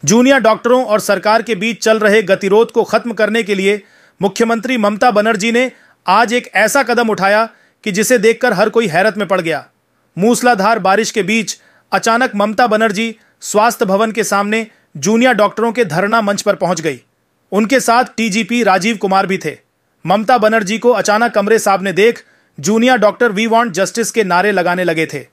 Junior डॉक्टरों और सरकार के बीच चल रहे गतिरोध को खत्म करने के लिए मुख्यमंत्री ममता बनर्जी ने आज एक ऐसा कदम उठाया कि जिसे देखकर हर कोई हैरत में पड़ गया। मूसलाधार बारिश के बीच अचानक ममता बनर्जी स्वास्थ्य भवन के सामने जूनियर डॉक्टरों के धरना मंच पर पहुंच गई। उनके साथ टीजीपी राजीव कुमार भी थे। ममता बनर्जी को अचानक कमरे सामने देख junior doctor V want justice के नारे लगाने लगे थे।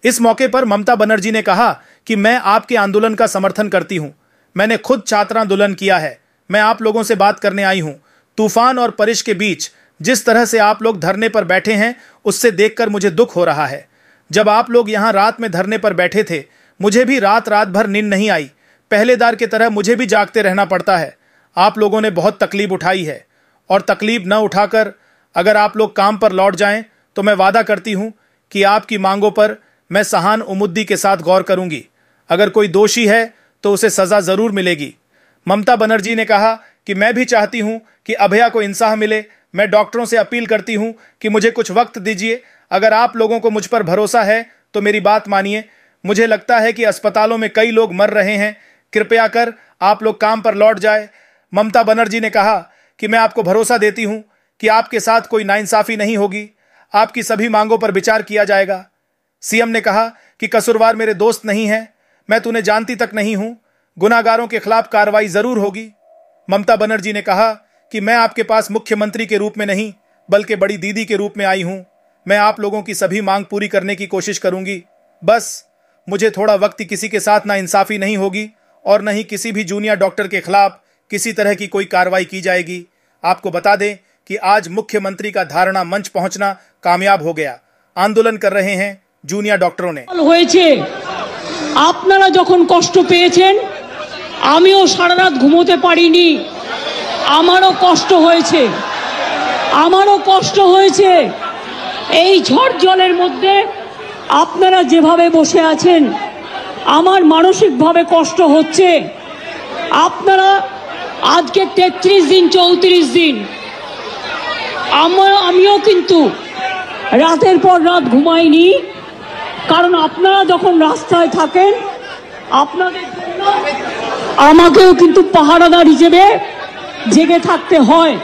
इस मौके पर ममता बनर्जी ने कहा कि मैं आपके आंदोलन का समर्थन करती हूं। मैंने खुद छात्र आंदोलन किया है। मैं आप लोगों से बात करने आई हूं। तूफान और बारिश के बीच जिस तरह से आप लोग धरने पर बैठे हैं उससे देखकर मुझे दुख हो रहा है। जब आप लोग यहां रात में धरने पर बैठे थे मुझे भी रात भर नींद नहीं आई। पहलेदार की तरह मुझे भी जागते रहना पड़ता है। आप लोगों ने बहुत तकलीफ उठाई है और तकलीफ न उठाकर अगर आप लोग काम पर लौट जाएं तो मैं वादा करती हूं कि आपकी मांगों पर मैं सहानुभूति के साथ गौर करूंगी। अगर कोई दोषी है तो उसे सजा जरूर मिलेगी। ममता बनर्जी ने कहा कि मैं भी चाहती हूं कि अभया को इंसाफ मिले। मैं डॉक्टरों से अपील करती हूं कि मुझे कुछ वक्त दीजिए। अगर आप लोगों को मुझ पर भरोसा है तो मेरी बात मानिए। मुझे लगता है कि अस्पतालों में कई लोग मर रहे हैं। कृपया कर आप लोग काम पर लौट जाए। ममता बनर्जी ने कहा कि मैं आपको भरोसा देती हूं कि आपके साथ कोई नाइंसाफी नहीं होगी। आपकी सभी मांगों पर विचार किया जाएगा। सीएम ने कहा कि कसूरवार मेरे दोस्त नहीं है, मैं तुम्हें जानती तक नहीं हूं। गुनाहगारों के खिलाफ कार्रवाई जरूर होगी। ममता बनर्जी ने कहा कि मैं आपके पास मुख्यमंत्री के रूप में नहीं बल्कि बड़ी दीदी के रूप में आई हूं। मैं आप लोगों की सभी मांग पूरी करने की कोशिश करूंगी। बस मुझे थोड़ा वक्त ही किसी के साथ ना इंसाफी नहीं होगी और न ही किसी भी जूनियर डॉक्टर के खिलाफ किसी तरह की कोई कार्रवाई की जाएगी। आपको बता दें कि आज मुख्यमंत्री का धारणा मंच पहुंचना कामयाब हो गया। आंदोलन कर रहे हैं जूनियर डॉक्टरों ने। আপনারা যখন কষ্ট পেয়েছেন আমিও সারা রাত ঘুমোতে পারিনি। আমারও কষ্ট হয়েছে। এই ঝড় জলের মধ্যে আপনারা যেভাবে বসে আছেন আমার মানসিকভাবে কষ্ট হচ্ছে। আপনারা আজকে 33 দিন 34 দিন আমিও কিন্তু রাতের পর রাত ঘুমাইনি। কারণ আপনারা যখন রাস্তায় থাকেন আপনাদের জন্য আমাকেও কিন্তু পাহারাদার হিসেবে জেগে থাকতে হয়।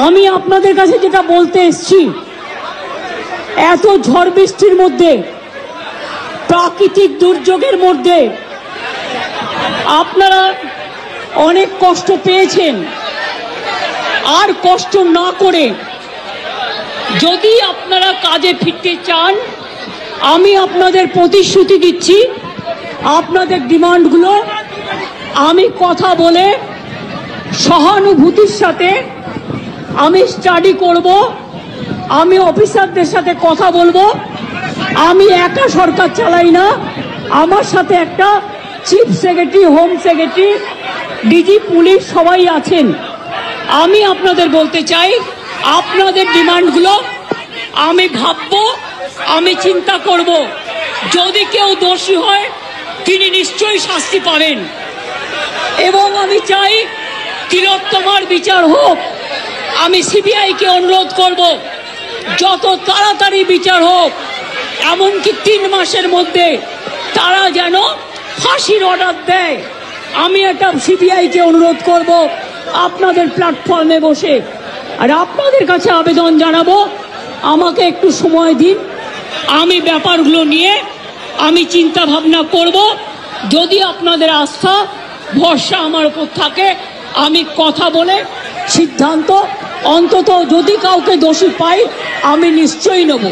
আমি আপনাদের কাছে যেটা বলতে এসেছি, এত ঝড় বৃষ্টির মধ্যে প্রাকৃতিক দুর্যোগের মধ্যে আপনারা অনেক কষ্ট পেয়েছেন। আর কষ্ট না করে যদি আপনারা কাজে ফিরতে চান আমি আপনাদের প্রতিশ্রুতি দিচ্ছি আপনাদের ডিমান্ডগুলো আমি কথা বলে সহানুভূতির সাথে আমি স্টাডি করব। আমি অফিসারদের সাথে কথা বলবো। আমি একা সরকার চালাই না, আমার সাথে একটা chief secretary, home secretary, DG police সবাই আছেন। আমি আপনাদের বলতে চাই আপনাদের ডিমান্ডগুলো আমি ভাববো, আমি চিন্তা করব। যদি কেউ দোষী হয় তিনি নিশ্চয়ই শাস্তি পাবেন এবং আমি চাই তিলোত্তমার বিচার হোক। আমি সিবিআইকে অনুরোধ করব যত তাড়াতাড়ি বিচার হোক, এমনকি 3 মাসের মধ্যে তারা যেন ফাঁসির অর্ডার দেয়। আমি এটা সিবিআইকে অনুরোধ করব আপনাদের প্ল্যাটফর্মে বসে। আর আপনাদের কাছে আবেদন জানাবো আমাকে একটু সময় দিন। আমি ব্যাপারগুলো নিয়ে আমি চিন্তা ভাবনা করব। যদি আপনাদের আস্থা ভরসা আমার উপর থাকে আমি কথা বলে সিদ্ধান্ত অন্তত যদি কাউকে দোষী পাই আমি নিশ্চয়ই নেব।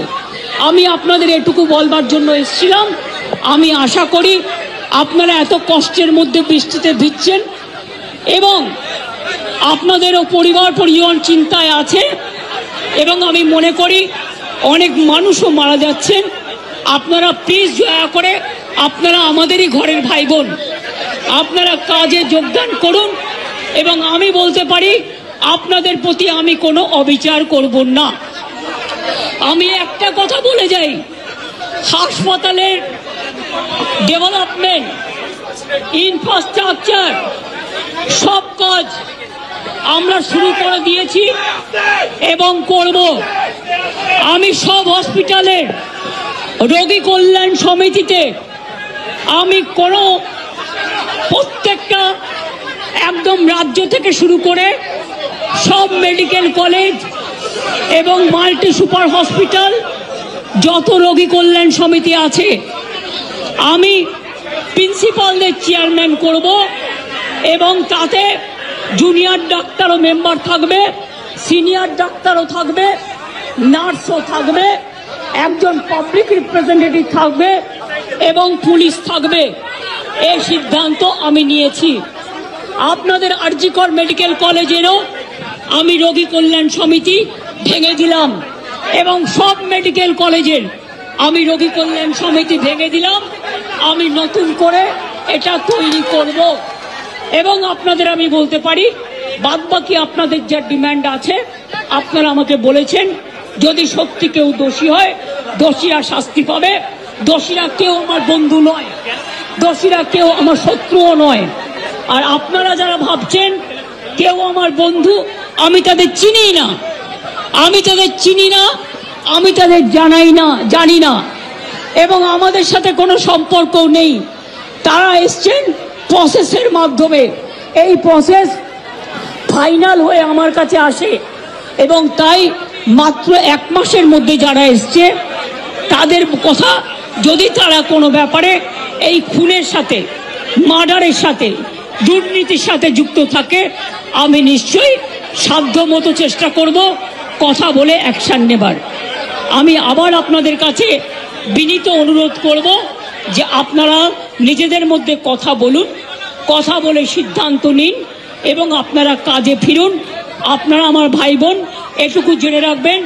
আমি আপনাদের এটুকু বলবার জন্য এসেছিলাম। আমি আশা করি আপনারা এত কষ্টের মধ্যে বৃষ্টিতে ভিজছেন এবং আপনাদেরও পরিবার চিন্তায় আছে এবং আমি মনে করি অনেক মানুষও মারা যাচ্ছেন। আপনারা প্লিজ দয়া করে আপনারা আমাদেরই ঘরের ভাই বোন, আপনারা কাজে যোগদান করুন এবং আমি বলতে পারি আপনাদের প্রতি আমি কোনো অবিচার করব না। আমি একটা কথা বলে যাই, হাসপাতালের ডেভেলপমেন্ট, ইনফ্রাস্ট্রাকচার সব কাজ আমরা শুরু করে দিয়েছি এবং করব। আমি সব হসপিটালের রোগী কল্যাণ সমিতিতে আমি কোনো একদম রাজ্য থেকে শুরু করে সব মেডিকেল কলেজ এবং মাল্টি সুপার হসপিটাল, যত রোগী কল্যাণ সমিতি আছে, আমি প্রিন্সিপালদের চেয়ারম্যান করব এবং তাতে জুনিয়র ডাক্তারও মেম্বার থাকবে, সিনিয়র ডাক্তারও থাকবে, নার্সও থাকবে, একজন পাবলিক রিপ্রেজেন্টেটিভ থাকবে এবং পুলিশ থাকবে। এই সিদ্ধান্ত আমি নিয়েছি। আপনাদের আরজিকর মেডিকেল কলেজেরও আমি রোগী কল্যাণ সমিতি ভেঙে দিলাম এবং সব মেডিকেল কলেজের আমি রোগী কল্যাণ সমিতি ভেঙে দিলাম। আমি নতুন করে এটা তৈরি করব এবং আপনাদের আমি বলতে পারি, বাদবাকি আপনাদের যা ডিমান্ড আছে আপনারা আমাকে বলেছেন, যদি সত্যি কেউ দোষী হয় দোষীরা শাস্তি পাবে। দোষীরা কেউ আমার বন্ধু নয়, দোষীরা কেউ আমার শত্রুও নয়। আর আপনারা যারা ভাবছেন কেউ আমার বন্ধু, আমি তাদের চিনি না, আমি তাদের চিনি না, আমি তাদের জানি না এবং আমাদের সাথে কোনো সম্পর্কও নেই। তারা এসছেন প্রসেসের মাধ্যমে, এই প্রসেস ফাইনাল হয়ে আমার কাছে আসে এবং তাই মাত্র 1 মাসের মধ্যে যারা এসছে তাদের কথা, যদি তারা কোনো ব্যাপারে এই খুনের সাথে, মার্ডারের সাথে, দুর্নীতির সাথে যুক্ত থাকে, আমি নিশ্চয়ই সাধ্যমতো চেষ্টা করব কথা বলে অ্যাকশন নেবার। আমি আবার আপনাদের কাছে বিনীত অনুরোধ করব যে আপনারা নিজেদের মধ্যে কথা বলুন, কথা বলে সিদ্ধান্ত নিন এবং আপনারা কাজে ফিরুন। আপনারা আমার ভাই বোন, এটুকু জেনে রাখবেন,